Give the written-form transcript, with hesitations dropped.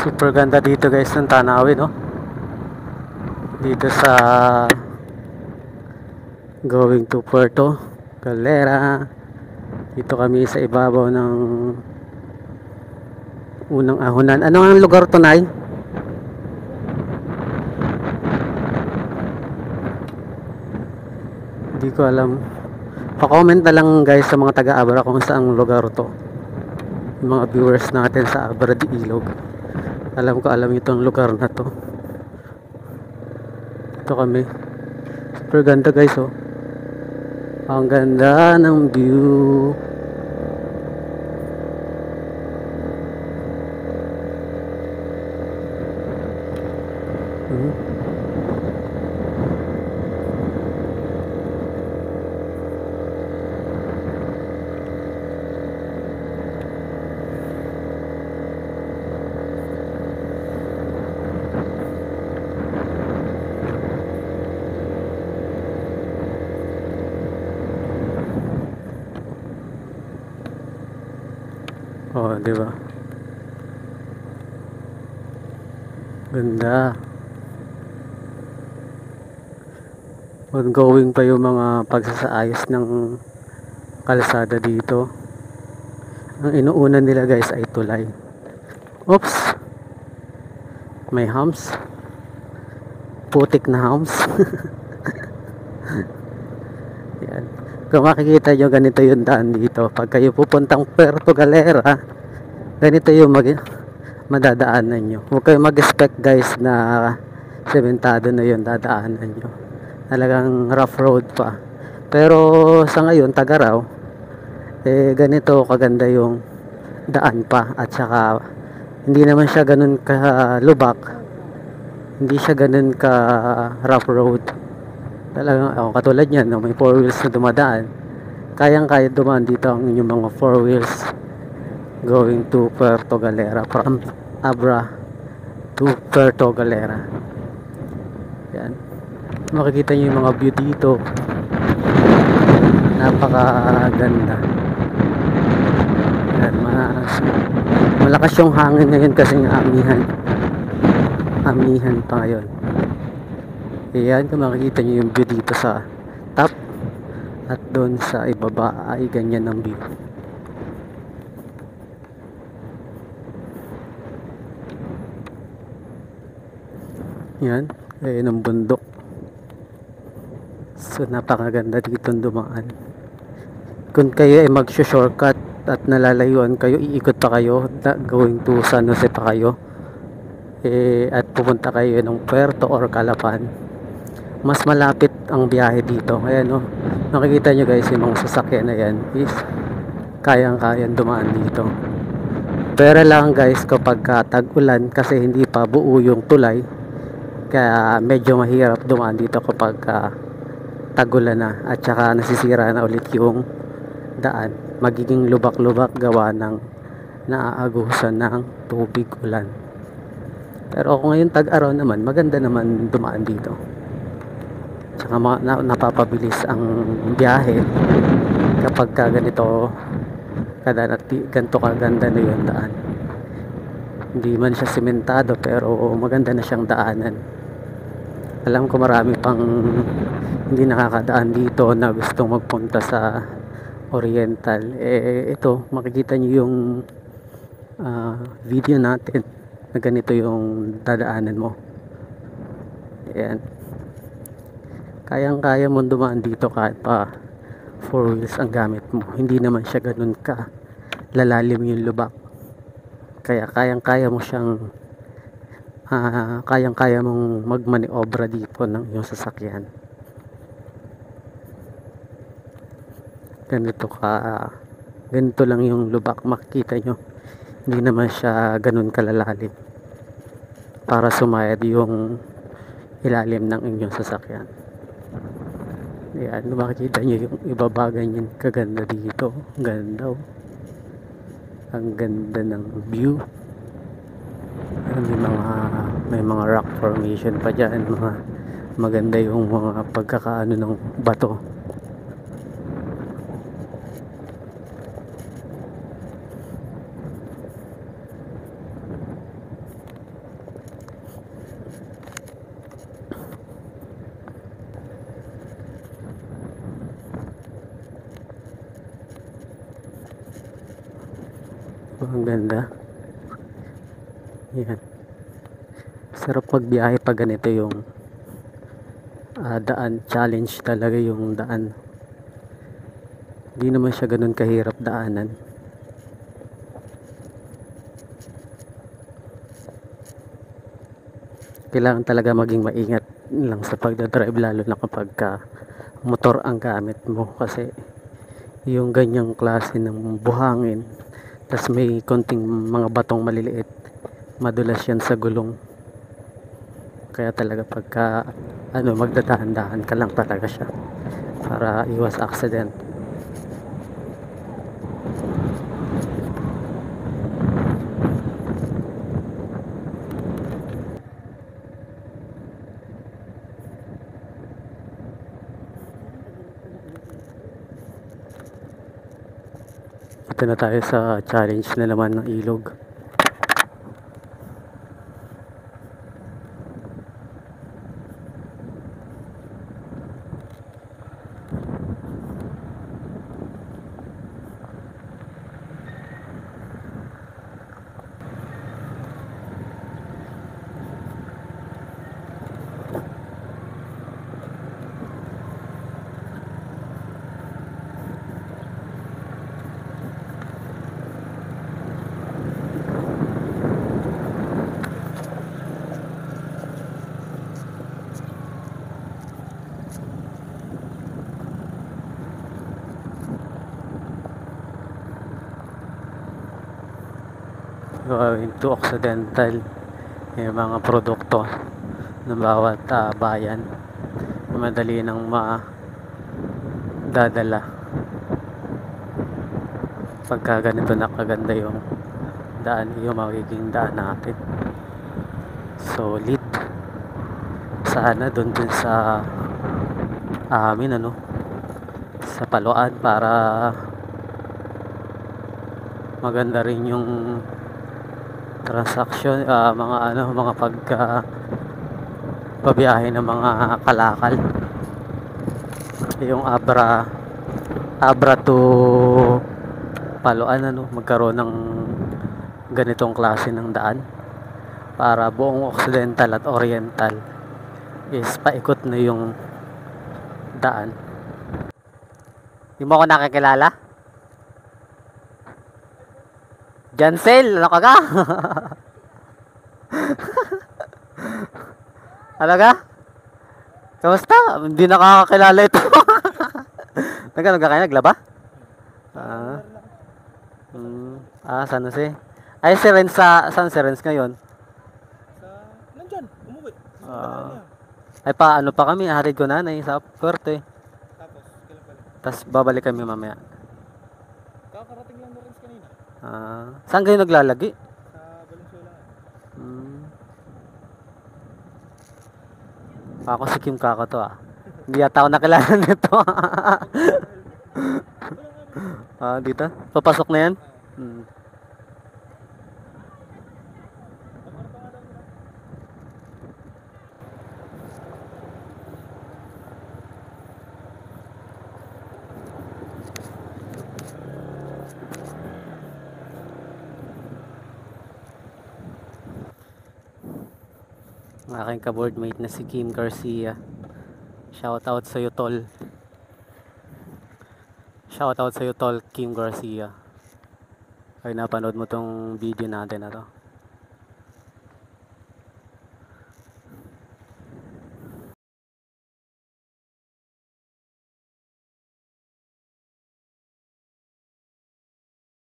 Super ganda dito guys ng tanawin, no? Dito sa going to Puerto Galera. Dito kami sa ibabaw ng unang ahunan. Ano ang lugar to, Nay? Hindi ko alam. Pa-comment na lang guys sa mga taga-Abra kung saang lugar to. Yung mga viewers natin sa Abra de Ilog. Alam itong lugar na to. Ito kami. Super ganda guys, oh. Ang ganda ng view. Oh, di ba? Ganda. Ongoing pa yung mga pagsasaayos ng kalsada dito. Ang inuunan nila guys ay tulay. Oops. May humps. Putik na humps. Yan. Kung makikita nyo, ganito yung daan dito. Pag kayo pupuntang Puerto Galera, ganito yung madadaanan nyo. Huwag kayo mag-expect guys na sementado na yung dadaanan nyo. Talagang rough road pa. Pero sa ngayon, Tagaraw, ganito kaganda yung daan pa. At saka, hindi naman siya ganun ka lubak. Hindi siya ganun ka rough road. Talagang, katulad yan, may 4 wheels na dumadaan. Kayang-kaya dumaan dito ang inyong mga 4 wheels going to Puerto Galera, from Abra to Puerto Galera. Yan. Makikita nyo yung mga view dito. Napakaganda. Yan, malakas yung hangin ngayon kasi nga amihan pa ngayon. Ayan, kung makikita nyo yung view dito sa top at doon sa ibaba ay ganyan ang view. Yan, ayan ang bundok. So napakaganda dito dumaan. Kung kayo ay mag-shortcut at nalalayuan kayo, iikot pa kayo going to San Jose pa kayo, at pupunta kayo ng Puerto or Calapan, mas malapit ang biyahe dito. Ayan, no? Nakikita nyo guys yung mga sasakyan na yan is kayang-kayang dumaan dito. Pero lang guys kapag tag-ulan kasi hindi pa buo yung tulay, kaya medyo mahirap dumaan dito kapag tag-ulan na at saka nasisira na ulit yung daan. Magiging lubak-lubak gawa ng naaagusan ng tubig ulan. Pero kung ngayon tag-araw naman, maganda naman dumaan dito. Tsaka napapabilis ang biyahe kapag ganito ganito kaganda na yung daan. Hindi man siya sementado pero maganda na siyang daanan. Alam ko marami pang hindi nakakadaan dito na gustong magpunta sa Oriental. Ito makikita nyo yung video natin na ganito yung dadaanan mo. Ayan. Kayang-kaya mo dumaan dito kahit pa 4 wheels ang gamit mo. Hindi naman siya ganun ka lalalim yung lubak. Kaya kayang-kaya mo siyang kayang-kaya mong magmaniobra dito ng iyong sasakyan. Ganito lang yung lubak, makikita nyo. Hindi naman siya ganun kalalalim para sumayad yung ilalim ng inyong sasakyan. Ayan, makikita nyo yung ibaba ganyan kaganda dito. Ganda, oh. Ang ganda ng view. May mga rock formation pa dyan. Maganda yung mga pagkakaano ng bato. Ang ganda. Yan. Sarap pagbiyahe pag ganito yung daan. Challenge talaga yung daan. Hindi naman siya ganun kahirap daanan. Kailangan talaga maging maingat lang sa pagdadrive, lalo na kapag motor ang gamit mo, kasi yung ganyang klase ng buhangin, tas may konting mga batong maliliit, madulas yan sa gulong. Kaya talaga pagka magdadahan-dahan ka lang talaga siya para iwas accident. Ito na tayo sa challenge na naman ng ilog. Going to Occidental, yung mga produkto ng bawat bayan, madali nang madadala pagka ganito na kaganda yung daan, yung magiging daan natin. Solid. Sana doon din sa amin sa Paloan, para maganda rin yung transaction, mga pabiyahe ng mga kalakal. Yung Abra to Paloan, magkaroon ng ganitong klase ng daan para buong Occidental at Oriental is paikot na yung daan. Hindi mo ako nakikilala? Jansel, ano ka ga? Ano ka? Kamusta? Hindi nakakakilala ito. Nagkano ka kayo? Naglaba? San Jose. Ay, si Renz saan si Renz ngayon? Nandyan, umuwi. Ay, paano pa kami? Harid ko nanay sa Puerto. Tapos, kailan balik? Tapos babalik kami mamaya. Kakarating lang na rin kanina. Saan kayo naglalagi? Sa Valenzuela. Ako si Kim Kako to Hindi yata ako nakilala nito. Dito? Papasok na yan? Ang aking ka-boardmate na si Kim Garcia. Shoutout sa'yo, tol. Shoutout sa'yo, tol, Kim Garcia. Ay, napanood mo tong video natin na to.